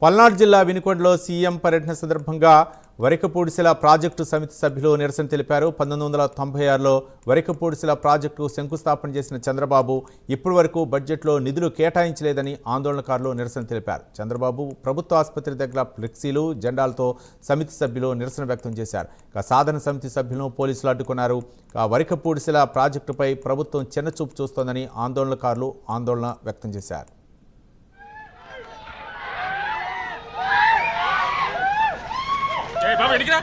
పల్నాడు జిల్లా వినుకొండలో సీఎం పర్యటన సందర్భంగా వరికపూడిశిల ప్రాజెక్టు సమితి సభ్యులు నిరసన తెలిపారు. 1996లో వరికపూడిశిల ప్రాజెక్టు శంకుస్థాపన చేసిన చంద్రబాబు ఇప్పటి వరకు బడ్జెట్లో నిధులు కేటాయించలేదని ఆందోళనకారులు నిరసన తెలిపారు. చంద్రబాబు ప్రభుత్వ ఆసుపత్రి దగ్గర ఫ్లెక్సీలు, జెండాలతో సమితి సభ్యులు నిరసన వ్యక్తం చేశారు. సాధన సమితి సభ్యులను పోలీసులు అడ్డుకున్నారు. వరికపూడిశిల ప్రాజెక్టుపై ప్రభుత్వం చిన్నచూపు చూస్తోందని ఆందోళనకారులు ఆందోళన వ్యక్తం చేశారు. बाबा इडिकरा